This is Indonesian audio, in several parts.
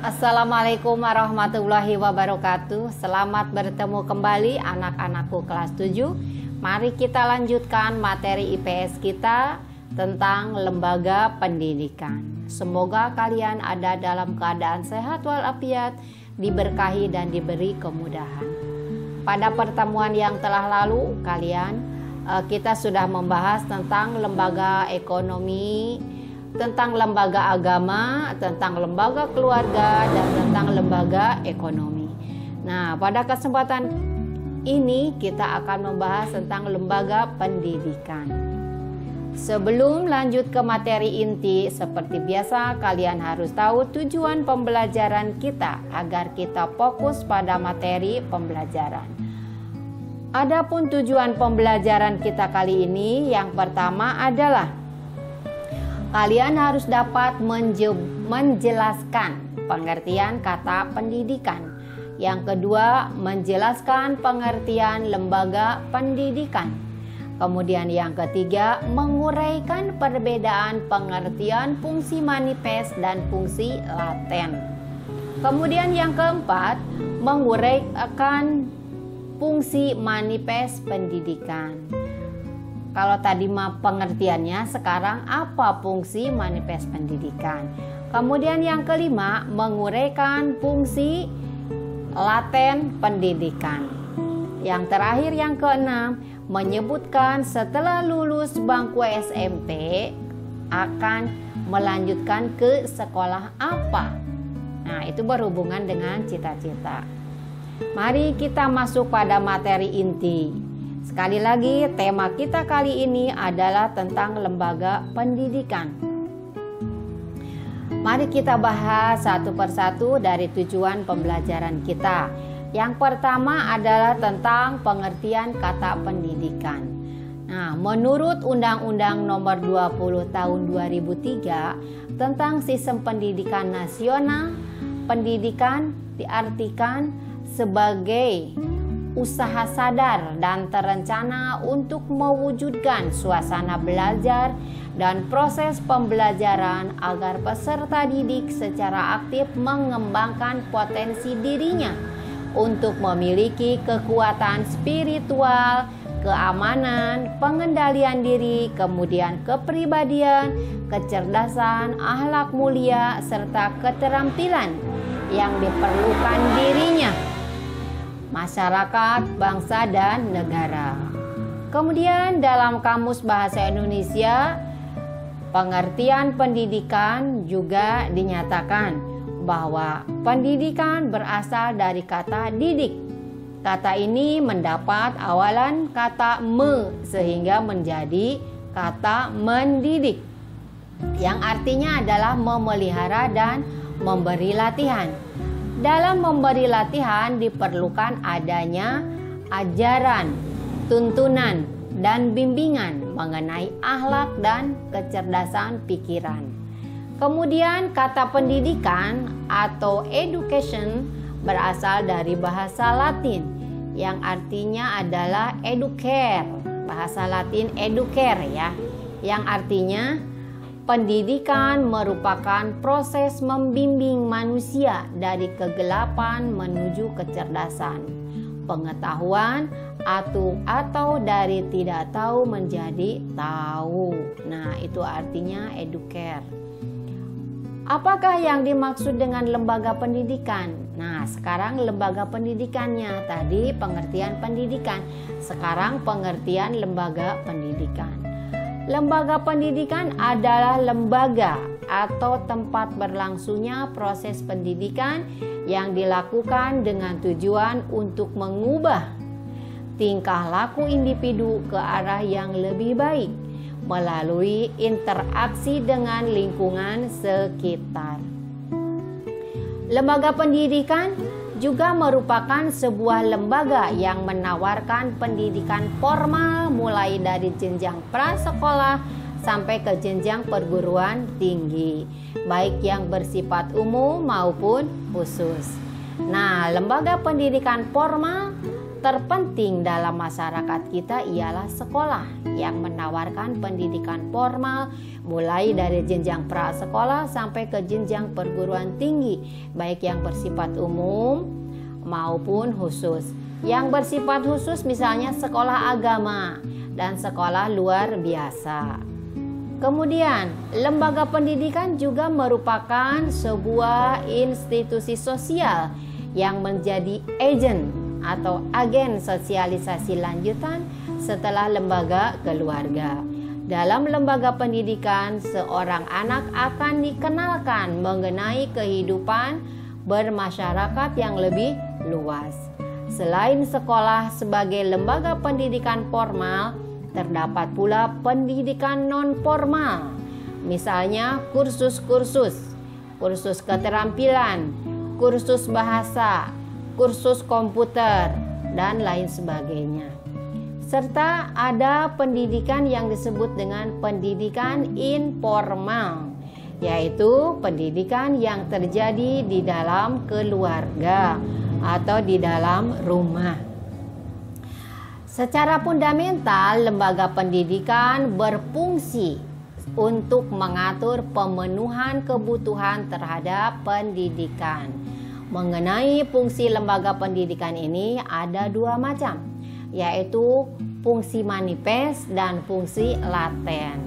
Assalamualaikum warahmatullahi wabarakatuh. Selamat bertemu kembali anak-anakku kelas 7. Mari kita lanjutkan materi IPS kita tentang lembaga pendidikan. Semoga kalian ada dalam keadaan sehat walafiat, diberkahi dan diberi kemudahan. Pada pertemuan yang telah lalu kita sudah membahas tentang lembaga ekonomi, tentang lembaga agama, tentang lembaga keluarga, dan tentang lembaga ekonomi. Nah, pada kesempatan ini kita akan membahas tentang lembaga pendidikan. Sebelum lanjut ke materi inti, seperti biasa kalian harus tahu tujuan pembelajaran kita agar kita fokus pada materi pembelajaran. Adapun tujuan pembelajaran kita kali ini, yang pertama adalah kalian harus dapat menjelaskan pengertian kata pendidikan. Yang kedua, menjelaskan pengertian lembaga pendidikan. Kemudian yang ketiga, menguraikan perbedaan pengertian fungsi manifest dan fungsi laten. Kemudian yang keempat, menguraikan fungsi manifest pendidikan. Kalau tadi mah pengertiannya, sekarang apa fungsi manifest pendidikan? Kemudian yang kelima, menguraikan fungsi laten pendidikan. Yang terakhir yang keenam, menyebutkan setelah lulus bangku SMP akan melanjutkan ke sekolah apa. Nah, itu berhubungan dengan cita-cita. Mari kita masuk pada materi inti. Sekali lagi, tema kita kali ini adalah tentang lembaga pendidikan. Mari kita bahas satu persatu dari tujuan pembelajaran kita. Yang pertama adalah tentang pengertian kata pendidikan. Nah, menurut Undang-Undang Nomor 20 Tahun 2003 tentang Sistem Pendidikan Nasional, pendidikan diartikan sebagai usaha sadar dan terencana untuk mewujudkan suasana belajar dan proses pembelajaran agar peserta didik secara aktif mengembangkan potensi dirinya untuk memiliki kekuatan spiritual, keamanan, pengendalian diri, kemudian kepribadian, kecerdasan, akhlak mulia, serta keterampilan yang diperlukan dirinya, masyarakat, bangsa, dan negara. Kemudian dalam Kamus Bahasa Indonesia, pengertian pendidikan juga dinyatakan bahwa pendidikan berasal dari kata didik. Kata ini mendapat awalan kata me sehingga menjadi kata mendidik, yang artinya adalah memelihara dan memberi latihan. Dalam memberi latihan diperlukan adanya ajaran, tuntunan, dan bimbingan mengenai akhlak dan kecerdasan pikiran. Kemudian kata pendidikan atau education berasal dari bahasa Latin yang artinya adalah educare. Bahasa Latin educare ya, yang artinya pendidikan merupakan proses membimbing manusia dari kegelapan menuju kecerdasan, pengetahuan atau dari tidak tahu menjadi tahu. Nah, itu artinya educare. Apakah yang dimaksud dengan lembaga pendidikan? Nah, sekarang lembaga pendidikannya. Tadi pengertian pendidikan, sekarang pengertian lembaga pendidikan. Lembaga pendidikan adalah lembaga atau tempat berlangsungnya proses pendidikan yang dilakukan dengan tujuan untuk mengubah tingkah laku individu ke arah yang lebih baik melalui interaksi dengan lingkungan sekitar. Lembaga pendidikan juga merupakan sebuah lembaga yang menawarkan pendidikan formal mulai dari jenjang prasekolah sampai ke jenjang perguruan tinggi, baik yang bersifat umum maupun khusus. Nah, lembaga pendidikan formal terpenting dalam masyarakat kita ialah sekolah yang menawarkan pendidikan formal mulai dari jenjang prasekolah sampai ke jenjang perguruan tinggi, baik yang bersifat umum maupun khusus. Yang bersifat khusus misalnya sekolah agama dan sekolah luar biasa. Kemudian, lembaga pendidikan juga merupakan sebuah institusi sosial yang menjadi agen atau agen sosialisasi lanjutan setelah lembaga keluarga. Dalam lembaga pendidikan, seorang anak akan dikenalkan mengenai kehidupan bermasyarakat yang lebih luas. Selain sekolah sebagai lembaga pendidikan formal, terdapat pula pendidikan non-formal, misalnya kursus keterampilan, kursus bahasa, kursus komputer, dan lain sebagainya. Serta ada pendidikan yang disebut dengan pendidikan informal, yaitu pendidikan yang terjadi di dalam keluarga atau di dalam rumah. Secara fundamental, lembaga pendidikan berfungsi untuk mengatur pemenuhan kebutuhan terhadap pendidikan. Mengenai fungsi lembaga pendidikan ini ada dua macam, yaitu fungsi manifest dan fungsi laten.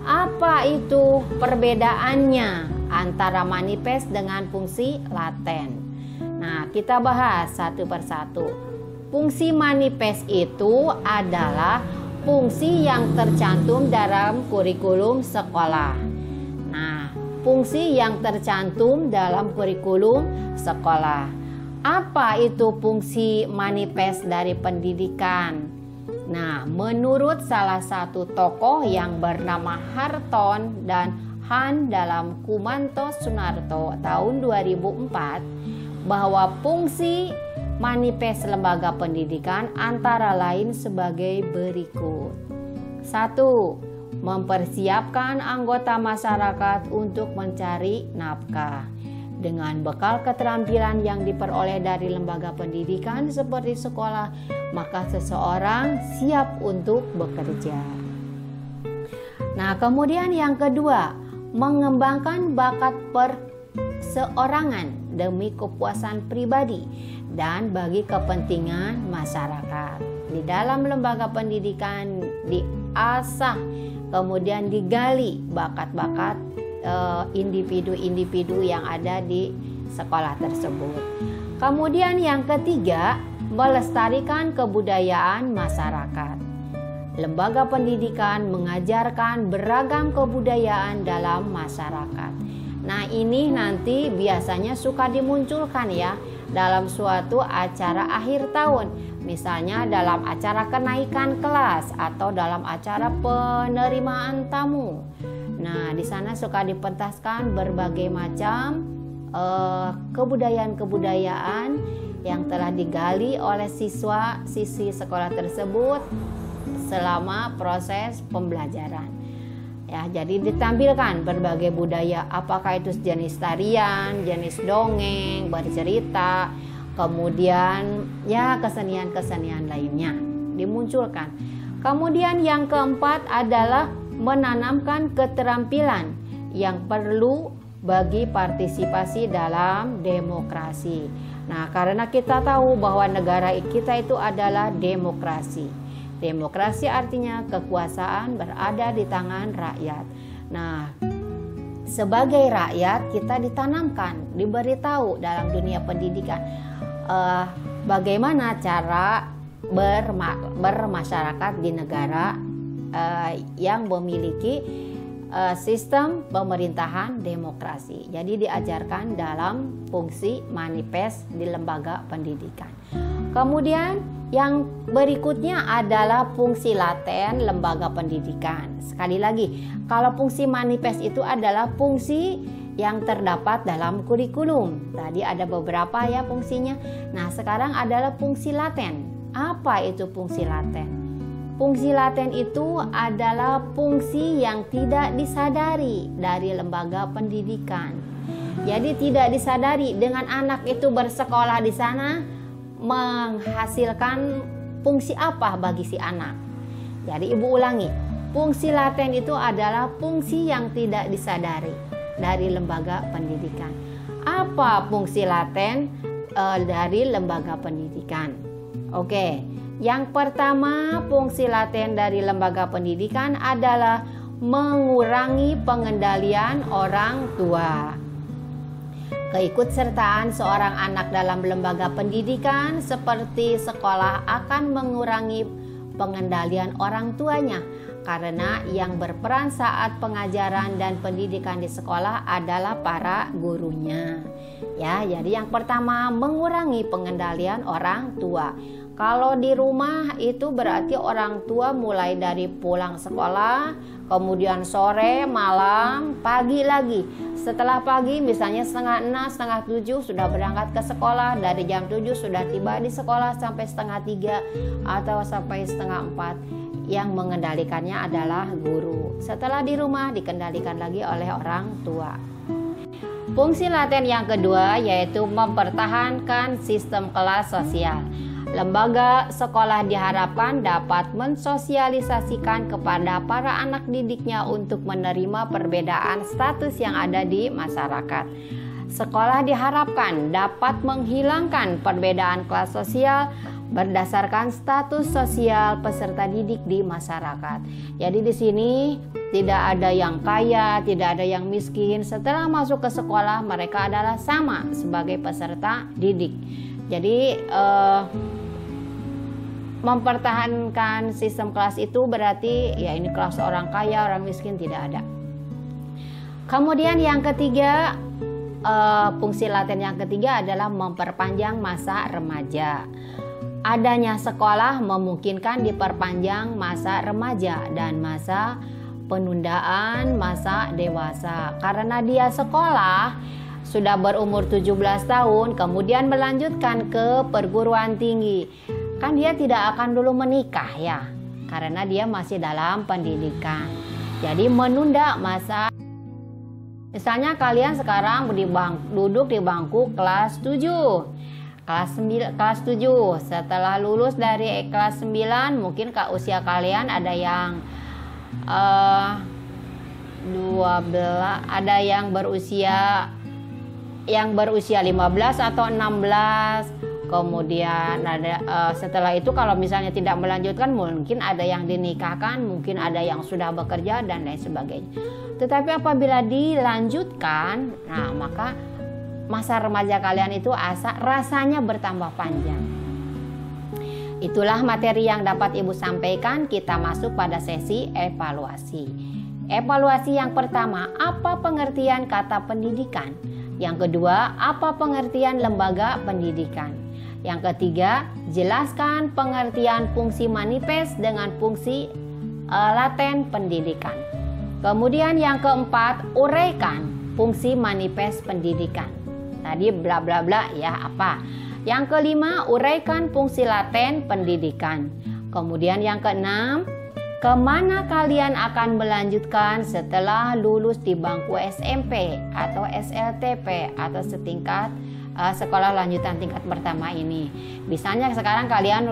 Apa itu perbedaannya antara manifest dengan fungsi laten? Nah, kita bahas satu persatu. Fungsi manifest itu adalah fungsi yang tercantum dalam kurikulum sekolah. Nah, fungsi yang tercantum dalam kurikulum sekolah. Apa itu fungsi manifest dari pendidikan? Nah, menurut salah satu tokoh yang bernama Harton dan Han dalam Kumanto Sunarto tahun 2004, bahwa fungsi manifest lembaga pendidikan antara lain sebagai berikut. 1. Mempersiapkan anggota masyarakat untuk mencari nafkah. Dengan bekal keterampilan yang diperoleh dari lembaga pendidikan seperti sekolah, maka seseorang siap untuk bekerja. Nah, kemudian yang kedua, mengembangkan bakat perseorangan demi kepuasan pribadi dan bagi kepentingan masyarakat. Di dalam lembaga pendidikan diasah, kemudian digali bakat-bakat individu-individu yang ada di sekolah tersebut. Kemudian yang ketiga, melestarikan kebudayaan masyarakat. Lembaga pendidikan mengajarkan beragam kebudayaan dalam masyarakat. Nah, ini nanti biasanya suka dimunculkan ya dalam suatu acara akhir tahun, misalnya dalam acara kenaikan kelas atau dalam acara penerimaan tamu. Nah, di sana suka dipentaskan berbagai macam kebudayaan-kebudayaan yang telah digali oleh siswa-siswi sekolah tersebut selama proses pembelajaran. Ya, jadi ditampilkan berbagai budaya, apakah itu jenis tarian, jenis dongeng, bercerita, kemudian ya kesenian-kesenian lainnya dimunculkan. Kemudian yang keempat adalah menanamkan keterampilan yang perlu bagi partisipasi dalam demokrasi. Nah, karena kita tahu bahwa negara kita itu adalah demokrasi. Demokrasi artinya kekuasaan berada di tangan rakyat. Nah, sebagai rakyat kita ditanamkan, diberitahu dalam dunia pendidikan bagaimana cara bermasyarakat di negara yang memiliki sistem pemerintahan demokrasi. Jadi diajarkan dalam fungsi manifest di lembaga pendidikan. Kemudian yang berikutnya adalah fungsi laten lembaga pendidikan. Sekali lagi, kalau fungsi manifest itu adalah fungsi yang terdapat dalam kurikulum. Tadi ada beberapa ya fungsinya. Nah, sekarang adalah fungsi laten. Apa itu fungsi laten? Fungsi laten itu adalah fungsi yang tidak disadari dari lembaga pendidikan. Jadi tidak disadari dengan anak itu bersekolah di sana, menghasilkan fungsi apa bagi si anak. Jadi ibu ulangi, fungsi laten itu adalah fungsi yang tidak disadari dari lembaga pendidikan. Apa fungsi laten dari lembaga pendidikan? Oke, yang pertama fungsi laten dari lembaga pendidikan adalah mengurangi pengendalian orang tua. Keikutsertaan seorang anak dalam lembaga pendidikan seperti sekolah akan mengurangi pengendalian orang tuanya, karena yang berperan saat pengajaran dan pendidikan di sekolah adalah para gurunya. Ya, jadi yang pertama mengurangi pengendalian orang tua. Kalau di rumah itu berarti orang tua mulai dari pulang sekolah, kemudian sore, malam, pagi lagi. Setelah pagi misalnya 5:30, 6:30 sudah berangkat ke sekolah. Dari jam 7 sudah tiba di sekolah sampai 2:30 atau sampai 3:30. Yang mengendalikannya adalah guru. Setelah di rumah dikendalikan lagi oleh orang tua. Fungsi laten yang kedua yaitu mempertahankan sistem kelas sosial. Lembaga sekolah diharapkan dapat mensosialisasikan kepada para anak didiknya untuk menerima perbedaan status yang ada di masyarakat. Sekolah diharapkan dapat menghilangkan perbedaan kelas sosial berdasarkan status sosial peserta didik di masyarakat. Jadi di sini tidak ada yang kaya, tidak ada yang miskin. Setelah masuk ke sekolah mereka adalah sama sebagai peserta didik. Jadi mempertahankan sistem kelas itu berarti ya ini kelas orang kaya, orang miskin tidak ada. Kemudian yang ketiga, fungsi laten yang ketiga adalah memperpanjang masa remaja. Adanya sekolah memungkinkan diperpanjang masa remaja dan masa penundaan masa dewasa. Karena dia sekolah sudah berumur 17 tahun kemudian melanjutkan ke perguruan tinggi, kan dia tidak akan dulu menikah ya, karena dia masih dalam pendidikan. Jadi menunda masa. Misalnya kalian sekarang duduk di bangku kelas 7, kelas 7. Setelah lulus dari kelas 9 mungkin usia kalian ada yang 12, ada yang berusia 15 atau 16. Kemudian ada setelah itu kalau misalnya tidak melanjutkan mungkin ada yang dinikahkan, mungkin ada yang sudah bekerja dan lain sebagainya. Tetapi apabila dilanjutkan, nah maka masa remaja kalian itu rasanya bertambah panjang. Itulah materi yang dapat Ibu sampaikan. Kita masuk pada sesi evaluasi. Evaluasi yang pertama, apa pengertian kata pendidikan? Yang kedua, apa pengertian lembaga pendidikan? Yang ketiga, jelaskan pengertian fungsi manifest dengan fungsi laten pendidikan. Kemudian yang keempat, uraikan fungsi manifest pendidikan. Tadi bla bla bla ya apa. Yang kelima, uraikan fungsi laten pendidikan. Kemudian yang keenam, kemana kalian akan melanjutkan setelah lulus di bangku SMP atau SLTP atau setingkat sekolah lanjutan tingkat pertama ini. Misalnya sekarang kalian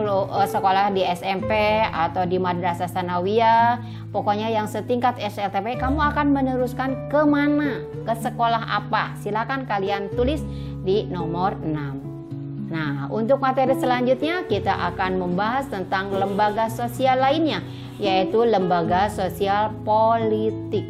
sekolah di SMP atau di Madrasah Tsanawiyah, pokoknya yang setingkat SLTP, kamu akan meneruskan kemana, ke sekolah apa? Silakan kalian tulis di nomor 6. Nah, untuk materi selanjutnya kita akan membahas tentang lembaga sosial lainnya, yaitu lembaga sosial politik.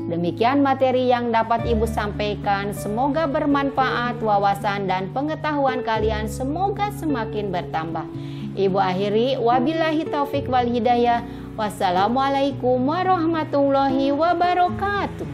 Demikian materi yang dapat Ibu sampaikan. Semoga bermanfaat, wawasan dan pengetahuan kalian semoga semakin bertambah. Ibu akhiri, wabillahi taufik wal hidayah. Wassalamualaikum warahmatullahi wabarakatuh.